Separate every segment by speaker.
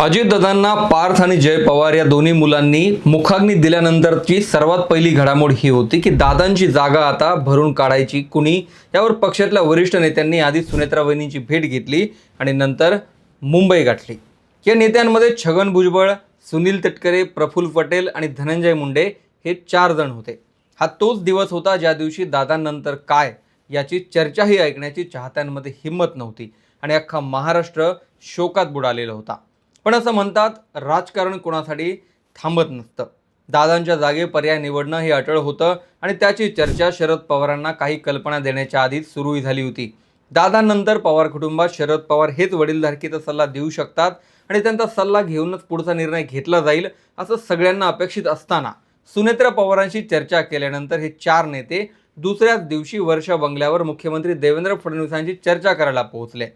Speaker 1: अजितदादांना पार्थ आणि जय पवार या दोन्ही मुलांनी मुखाग्नी दिल्यानंतरची सर्वात पहिली घडामोड ही होती की दादांची जागा आता भरून काढायची कुणी, यावर पक्षातल्या वरिष्ठ नेत्यांनी आधी सुनेत्रा वहिनींची भेट घेतली आणि नंतर मुंबई गाठली। या नेत्यांमध्ये छगन भुजबळ, सुनील तटकरे, प्रफुल्ल पटेल आणि धनंजय मुंडे हे 4 जण होते। हा तोच दिवस होता ज्या दिवशी दादांनंतर काय याची चर्चाही ऐकण्याची चाहत्यांमध्ये हिंमत नव्हती आणि अख्खा महाराष्ट्र शोकात बुडालेला होता। पण असं म्हणतात, राजकारण कोणासाठी थांबत नसतं। दादांच्या जागे पर्याय निवडणं हे अटळ होतं आणि त्याची चर्चा शरद पवारांना काही कल्पना देण्याच्या आधीच सुरू झाली होती। दादांनंतर पवार कुटुंबात शरद पवार हेच वडीलधारकीचा सल्ला देऊ शकतात आणि त्यांचा सल्ला घेऊनच पुढचा निर्णय घेतला जाईल असं सगळ्यांना अपेक्षित असताना सुनेत्रा पवारांशी चर्चा केल्यानंतर हे 4 नेते दुसऱ्याच दिवशी वर्षा बंगल्यावर मुख्यमंत्री देवेंद्र फडणवीसांची चर्चा करायला पोहोचले।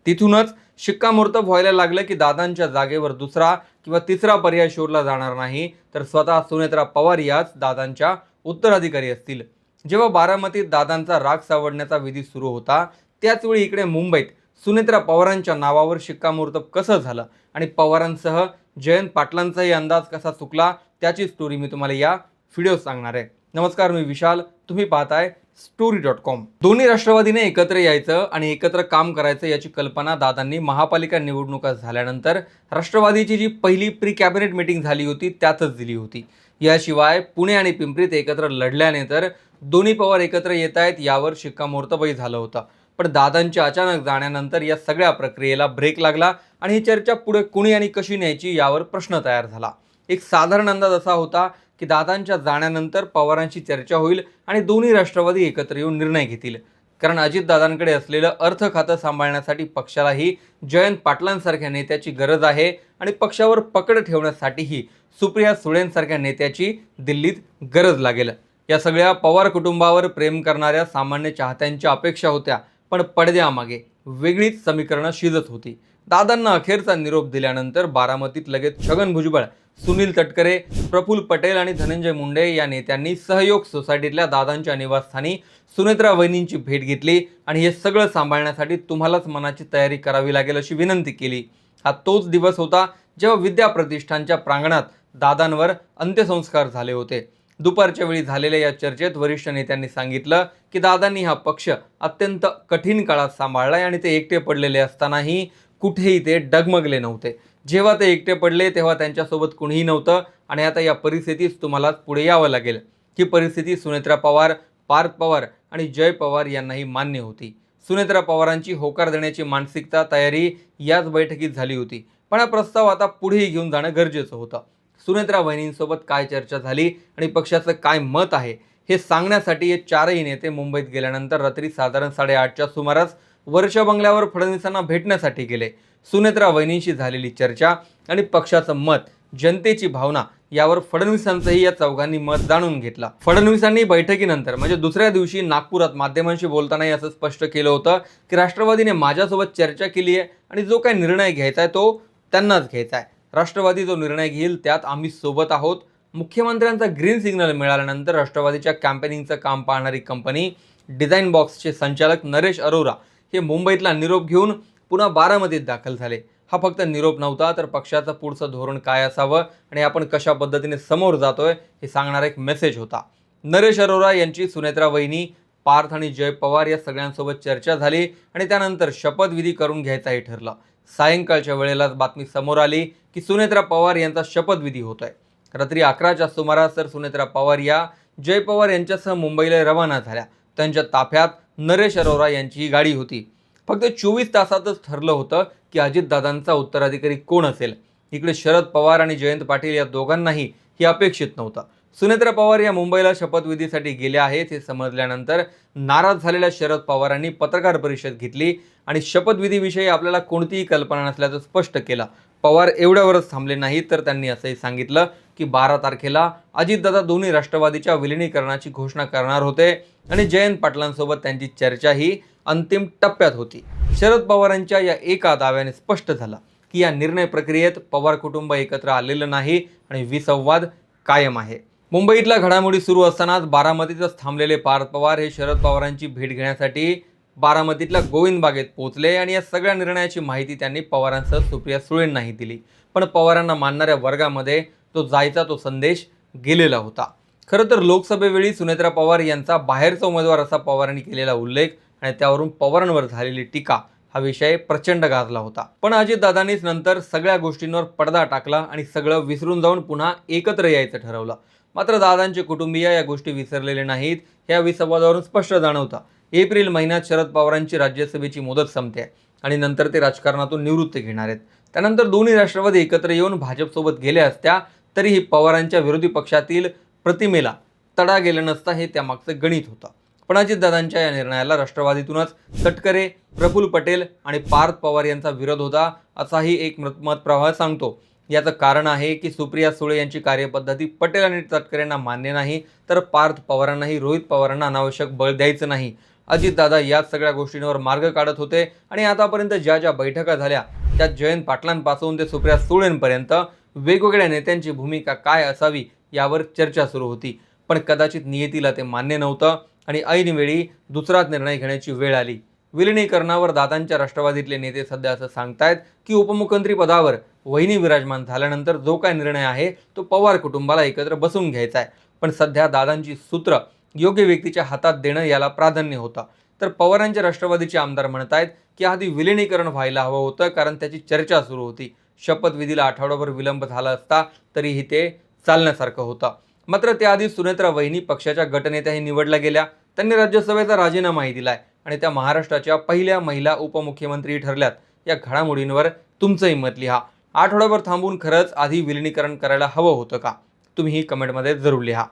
Speaker 1: तिथूनच शिक्कामोर्तब व्हायला लागलं की दादांच्या जागेवर दुसरा किंवा तिसरा पर्याय शोधला जाणार नाही, तर स्वतः सुनेत्रा पवार याच दादांच्या उत्तराधिकारी असतील। जेव्हा बारामतीत दादांचा राग सावरण्याचा विधी सुरू होता, त्याच वेळी इकडे मुंबईत सुनेत्रा पवारांच्या नावावर शिक्कामोर्तब कसं झालं आणि पवारांसह जयंत पाटलांचाही अंदाज कसा चुकला, त्याची स्टोरी मी तुम्हाला या व्हिडिओत सांगणार आहे। नमस्कार, मी विशाल, तुम्ही पाहताय story.com। दोन्ही राष्ट्रवादीने एकत्र यायचं आणि एकत्र काम करायचं याची कल्पना दादांनी महापालिका निवडणुका झाल्यानंतर राष्ट्रवादीची जी पहिली प्री कॅबिनेट मीटिंग झाली होती त्यातच दिली होती। याशिवाय पुणे आणि पिंपरीत एकत्र लढल्याने तर दोन्ही पवार एकत्र येत आहेत यावर शिक्कामोर्तबही झालं होतं। पण दादांच्या अचानक जाण्यानंतर या सगळ्या प्रक्रियेला ब्रेक लागला आणि ही चर्चा पुढे कुणी आणि कशी न्यायची यावर प्रश्न तयार झाला। एक साधारण अंदाज असा होता की दादांच्या जाण्यानंतर पवारांची चर्चा होईल आणि दोन्ही राष्ट्रवादी एकत्र येऊन निर्णय घेतील, कारण अजितदादांकडे असलेलं अर्थ खातं सांभाळण्यासाठी पक्षालाही जयंत पाटलांसारख्या नेत्याची गरज आहे आणि पक्षावर पकड ठेवण्यासाठीही सुप्रिया सुळेंसारख्या नेत्याची दिल्लीत गरज लागेल। या सगळ्या पवार कुटुंबावर प्रेम करणाऱ्या सामान्य चाहत्यांच्या अपेक्षा होत्या, पण पडद्यामागे वेगळीच समीकरणं शिजत होती। दादांना अखेरचा निरोप दिल्यानंतर बारामतीत लगेच छगन भुजबळ, सुनील तटकरे, प्रफुल्ल पटेल आणि धनंजय मुंडे या नेत्यांनी सहयोग सोसायटीतल्या दादांच्या निवासस्थानी सुनेत्रा वहिनींची भेट घेतली आणि हे सगळं सांभाळण्यासाठी तुम्हालाच मनाची तयारी करावी लागेल अशी विनंती केली। हा तोच दिवस होता जेव्हा विद्या प्रतिष्ठानच्या प्रांगणात दादांवर अंत्यसंस्कार झाले होते। दुपारच्या वेळी झालेल्या या चर्चेत वरिष्ठ नेत्यांनी सांगितलं की दादांनी हा पक्ष अत्यंत कठीण काळात सांभाळलाय आणि ते एकटे पडलेले असतानाही कुठेही ते डगमगले नव्हते। जेव्हा ते एकटे पडले तेव्हा त्यांच्यासोबत कुणीही नव्हतं आणि आता या परिस्थितीत तुम्हाला पुढे यावं लागेल। ही परिस्थिती सुनेत्रा पवार, पार्थ पवार आणि जय पवार यांनाही मान्य होती। सुनेत्रा पवारांची होकार देण्याची मानसिकता तयारी याच बैठकीत झाली होती, पण हा प्रस्ताव आता पुढेही घेऊन जाणं गरजेचं होतं। सुनेत्रा वहिनींसोबत काय चर्चा झाली आणि पक्षाचं काय मत आहे हे सांगण्यासाठी हे 4ही नेते मुंबईत गेल्यानंतर रात्री साधारण 8:30च्या सुमारास वर्षा बंगल्यावर फडणवीसांना भेटण्यासाठी गेले। सुनेत्रा वहिनींशी झालेली चर्चा आणि पक्षाचं मत, जनतेची भावना यावर फडणवीसांचंही या चौघांनी मत जाणून घेतलं। फडणवीसांनी बैठकीनंतर म्हणजे दुसऱ्या दिवशी नागपुरात माध्यमांशी बोलतानाही असं स्पष्ट केलं होतं की राष्ट्रवादीने माझ्यासोबत चर्चा केली आहे आणि जो काही निर्णय घ्यायचा आहे तो त्यांनाच घ्यायचा आहे। राष्ट्रवादी जो निर्णय घेईल त्यात आम्ही सोबत आहोत। मुख्यमंत्र्यांचा ग्रीन सिग्नल मिळाल्यानंतर राष्ट्रवादीच्या कॅम्पेनिंगचं काम पाहणारी कंपनी डिझाइन बॉक्सचे संचालक नरेश अरोरा हे मुंबईतला निरोप घेऊन पुन्हा बारामतीत दाखल झाले। हा फक्त निरोप नव्हता, तर पक्षाचं पुढचं धोरण काय असावं आणि आपण कशा पद्धतीने समोर जातोय हे सांगणारा एक मेसेज होता। नरेश अरोरा यांची सुनेत्रा वहिनी, पार्थ आणि जय पवार या सगळ्यांसोबत चर्चा झाली आणि त्यानंतर शपथविधी करून घ्यायचाही ठरलं। सायंकाळच्या वेळेलाच बातमी समोर आली की सुनेत्रा पवार यांचा शपथविधी होतोय। रात्री 11च्या सुमारास तर सुनेत्रा पवार या जय पवार यांच्यासह मुंबईला रवाना झाल्या। त्यांच्या ताफ्यात नरेश अरोरा यांची गाडी होती। फक्त 24 तासातच ठरलं होतं की अजितदादांचा उत्तराधिकारी कोण असेल। इकडे शरद पवार आणि जयंत पाटील या दोघांनाही हे अपेक्षित नव्हतं। सुनेत्रा पवार या मुंबईला शपथविधीसाठी गेल्या आहेत हे समजल्यानंतर नाराज झालेल्या शरद पवारांनी पत्रकार परिषद घेतली आणि शपथविधीविषयी आपल्याला कोणतीही कल्पना नसल्याचं स्पष्ट केलं। पवार एवढ्यावरच थांबले नाहीत, तर त्यांनी असंही सांगितलं की 12 तारखेला अजितदादा दोन्ही राष्ट्रवादीच्या विलिनीकरणाची घोषणा करणार होते आणि जयंत पाटलांसोबत त्यांची चर्चाही अंतिम टप्प्यात होती। शरद पवारांच्या या एका दाव्याने स्पष्ट झालं की या निर्णय प्रक्रियेत पवार कुटुंब एकत्र आलेलं नाही आणि विसंवाद कायम आहे। मुंबईतल्या घडामोडी सुरू असतानाच बारामतीतच थांबलेले पार्थ पवार हे शरद पवारांची भेट घेण्यासाठी बारामतीतल्या गोविंद बागेत पोहोचले आणि या सगळ्या निर्णयाची माहिती त्यांनी पवारांसह सुप्रिया सुळेंनाही दिली। पण पवारांना मानणाऱ्या वर्गामध्ये तो जायचा तो संदेश गेलेला होता. खरं तर लोकसभेवेळी सुनेत्रा पवार यांचा बाहेरचा उमेदवार असा पवारांनी केलेला उल्लेख आणि त्यावरून पवारांवर झालेली टीका हा विषय प्रचंड गाजला होता. पण अजितदादांनीच नंतर सगळ्या गोष्टींवर पडदा टाकला आणि सगळं विसरून जाऊन पुन्हा एकत्र यायचं ठरवलं. मात्र दादांचे कुटुंबीय या गोष्टी विसरलेले नाहीत, या विसंवादावरून स्पष्ट जाणवतं. एप्रिल महिन्यात शरद पवारांची राज्यसभेची मुदत संपते आणि नंतर ते राजकारणातून निवृत्ती घेणार आहेत. त्यानंतर दोन्ही राष्ट्रवादी एकत्र येऊन भाजपसोबत गेल्या असत्या तरीही पवारांच्या विरोधी पक्षातील प्रतिमेला तडा गेला नसता, हे त्यामागचं गणित होतं. पण अजितदादांच्या या निर्णयाला राष्ट्रवादीतूनच तटकरे, प्रफुल्ल पटेल आणि पार्थ पवार यांचा विरोध होता, असाही एक मतप्रवाह सांगतो. याचं कारण आहे की सुप्रिया सुळे यांची कार्यपद्धती पटेल आणि तटकरेंना मान्य नाही, तर पार्थ पवारांनाही रोहित पवारांना अनावश्यक बळ द्यायचं नाही. अजितदादा याच सगळ्या गोष्टींवर मार्ग काढत होते आणि आतापर्यंत ज्या ज्या बैठका झाल्या त्यात जयंत पाटलांपासून ते सुप्रिया सुळेंपर्यंत वेगवेगळ्या नेत्यांची भूमिका काय असावी यावर चर्चा सुरू होती. पण कदाचित नियतीला ते मान्य नव्हतं आणि ऐनवेळी दुसराच निर्णय घेण्याची वेळ आली. विलिनीकरणावर दादांच्या राष्ट्रवादीतले नेते सध्या असं सांगतायत की उपमुख्यमंत्री पदावर वहिनी विराजमान झाल्यानंतर जो काय निर्णय आहे तो पवार कुटुंबाला एकत्र बसून घ्यायचा आहे. पण सध्या दादांची सूत्र योग्य व्यक्तीच्या हातात देणं याला प्राधान्य होतं. तर पवारांच्या राष्ट्रवादीचे आमदार म्हणतायत की आधी विलिनीकरण व्हायला हवं होतं, कारण त्याची चर्चा सुरू होती. शपथविधीला आठवडाभर विलंब झाला असता तरीही ते चालण्यासारखं होतं. मात्र त्याआधी सुनेत्रा वहिनी पक्षाच्या गटनेत्याही निवडल्या गेल्या. त्यांनी राज्यसभेचा राजीनामाही दिलाय आणि त्या महाराष्ट्राच्या पहिल्या महिला उपमुख्यमंत्री ठरल्यात. या घडामोडींवर तुमचंही मत लिहा. आठवडाभर थांबून खरंच आधी विलिनीकरण करायला हवं होतं का? तुम्हीही कमेंटमध्ये जरूर लिहा.